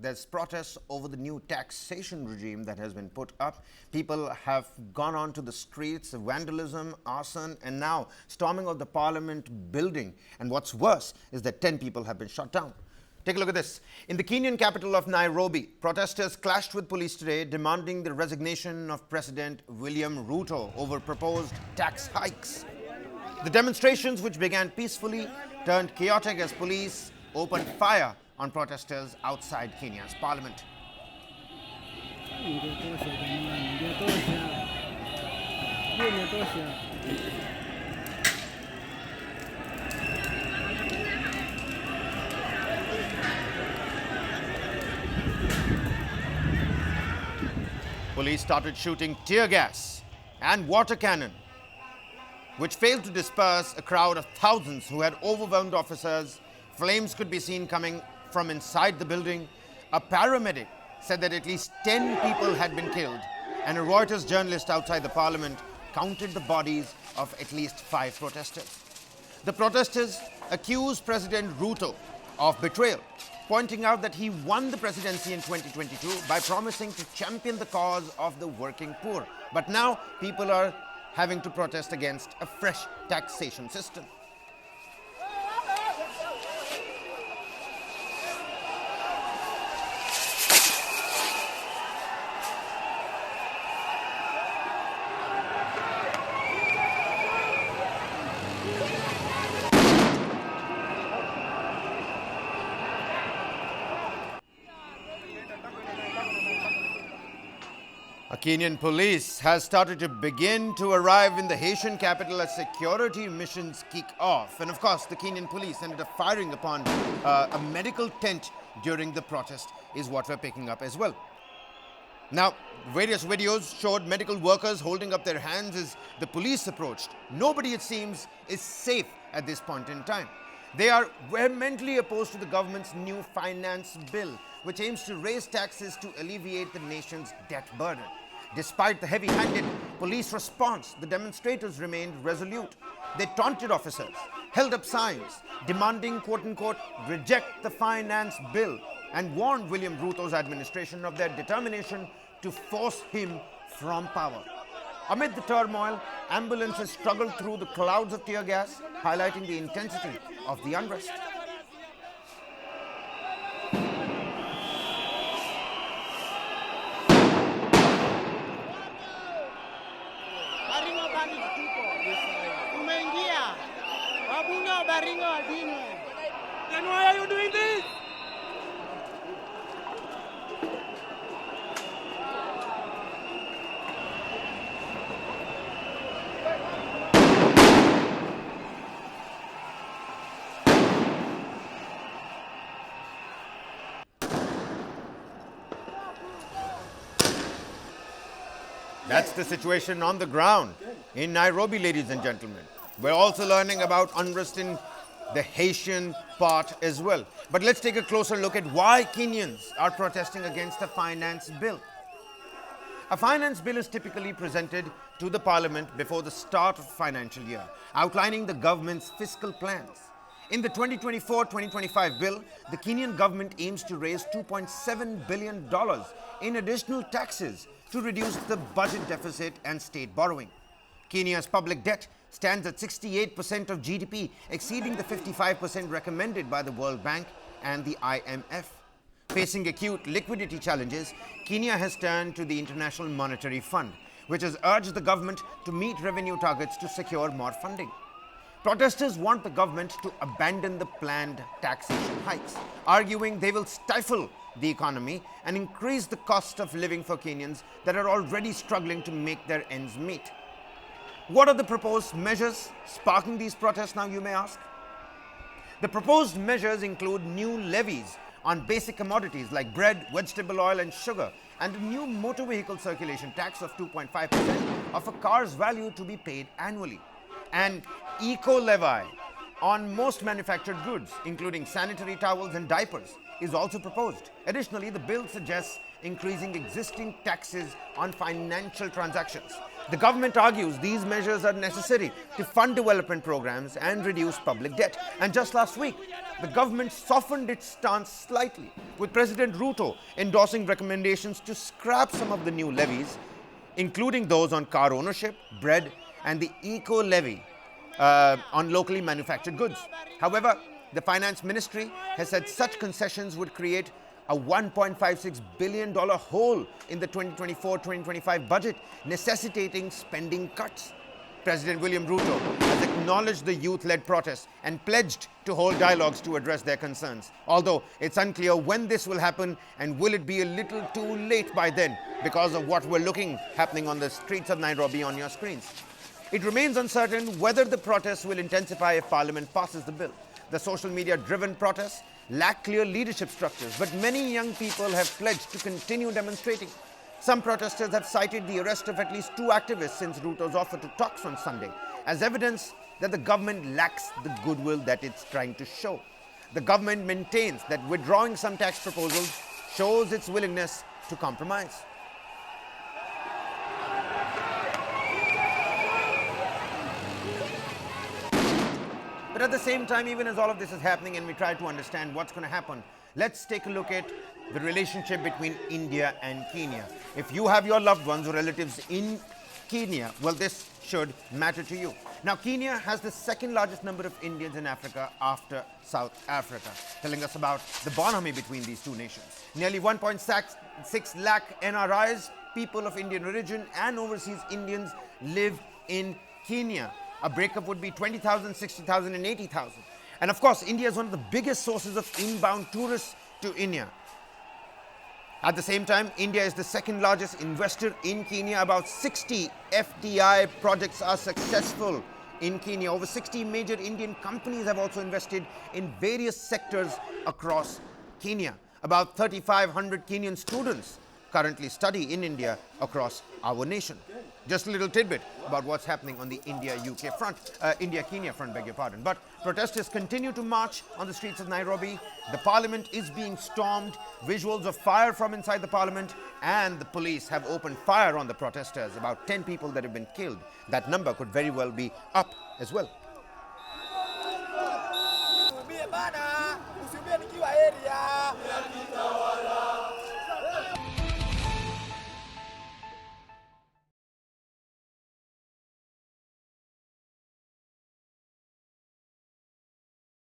There's protests over the new taxation regime that has been put up. People have gone onto the streets, vandalism, arson, and now storming of the parliament building. And what's worse is that 10 people have been shot down. Take a look at this. In the Kenyan capital of Nairobi, protesters clashed with police today, demanding the resignation of President William Ruto over proposed tax hikes. The demonstrations, which began peacefully, turned chaotic as police opened fire on protesters outside Kenya's parliament. Police started shooting tear gas and water cannon, which failed to disperse a crowd of thousands who had overwhelmed officers. Flames could be seen coming from inside the building. A paramedic said that at least 10 people had been killed, and a Reuters journalist outside the parliament counted the bodies of at least 5 protesters. The protesters accused President Ruto of betrayal, pointing out that he won the presidency in 2022 by promising to champion the cause of the working poor. But now people are having to protest against a fresh taxation system. Kenyan police has started to begin to arrive in the Haitian capital as security missions kick off. And of course, the Kenyan police ended up firing upon a medical tent during the protest is what we're picking up as well. Now, various videos showed medical workers holding up their hands as the police approached. Nobody, it seems, is safe at this point in time. They are vehemently opposed to the government's new finance bill, which aims to raise taxes to alleviate the nation's debt burden. Despite the heavy-handed police response, the demonstrators remained resolute. They taunted officers, held up signs demanding, quote-unquote, reject the finance bill, and warned William Ruto's administration of their determination to force him from power. Amid the turmoil, ambulances struggled through the clouds of tear gas, highlighting the intensity of the unrest. Then why are you doing this? That's the situation on the ground in Nairobi, ladies and gentlemen. We're also learning about unrest in the Haitian part as well. But let's take a closer look at why Kenyans are protesting against the finance bill. A finance bill is typically presented to the parliament before the start of the financial year, outlining the government's fiscal plans. In the 2024-2025 bill, the Kenyan government aims to raise $2.7 billion in additional taxes to reduce the budget deficit and state borrowing. Kenya's public debt stands at 68% of GDP, exceeding the 55% recommended by the World Bank and the IMF. Facing acute liquidity challenges, Kenya has turned to the International Monetary Fund, which has urged the government to meet revenue targets to secure more funding. Protesters want the government to abandon the planned taxation hikes, arguing they will stifle the economy and increase the cost of living for Kenyans that are already struggling to make their ends meet. What are the proposed measures sparking these protests now, you may ask? The proposed measures include new levies on basic commodities like bread, vegetable oil and sugar, and a new motor vehicle circulation tax of 2.5% of a car's value to be paid annually. An eco-levy on most manufactured goods, including sanitary towels and diapers, is also proposed. Additionally, the bill suggests increasing existing taxes on financial transactions. The government argues these measures are necessary to fund development programs and reduce public debt. And just last week, the government softened its stance slightly, with President Ruto endorsing recommendations to scrap some of the new levies, including those on car ownership, bread, and the eco-levy on locally manufactured goods. However, the Finance Ministry has said such concessions would create a $1.56 billion hole in the 2024-2025 budget, necessitating spending cuts. President William Ruto has acknowledged the youth-led protests and pledged to hold dialogues to address their concerns. Although it's unclear when this will happen, and will it be a little too late by then because of what we're looking happening on the streets of Nairobi on your screens. It remains uncertain whether the protests will intensify if Parliament passes the bill. The social media-driven protests lack clear leadership structures, but many young people have pledged to continue demonstrating. Some protesters have cited the arrest of at least 2 activists since Ruto's offer to talks on Sunday as evidence that the government lacks the goodwill that it's trying to show. The government maintains that withdrawing some tax proposals shows its willingness to compromise. But at the same time, even as all of this is happening and we try to understand what's going to happen, let's take a look at the relationship between India and Kenya. If you have your loved ones or relatives in Kenya, well, this should matter to you. Now, Kenya has the second largest number of Indians in Africa after South Africa, telling us about the bonhomie between these two nations. Nearly 1.6 lakh NRIs, people of Indian origin and overseas Indians, live in Kenya. A breakup would be 20,000, 60,000 and 80,000. And of course, India is one of the biggest sources of inbound tourists to India. At the same time, India is the second largest investor in Kenya. About 60 FDI projects are successful in Kenya. Over 60 major Indian companies have also invested in various sectors across Kenya. About 3,500 Kenyan students currently study in India across our nation. Just a little tidbit about what's happening on the India-Kenya front, beg your pardon. But protesters continue to march on the streets of Nairobi. The parliament is being stormed. Visuals of fire from inside the parliament, and the police have opened fire on the protesters. About 10 people that have been killed. That number could very well be up as well. Usiumie bana, usiumie nikiwa area.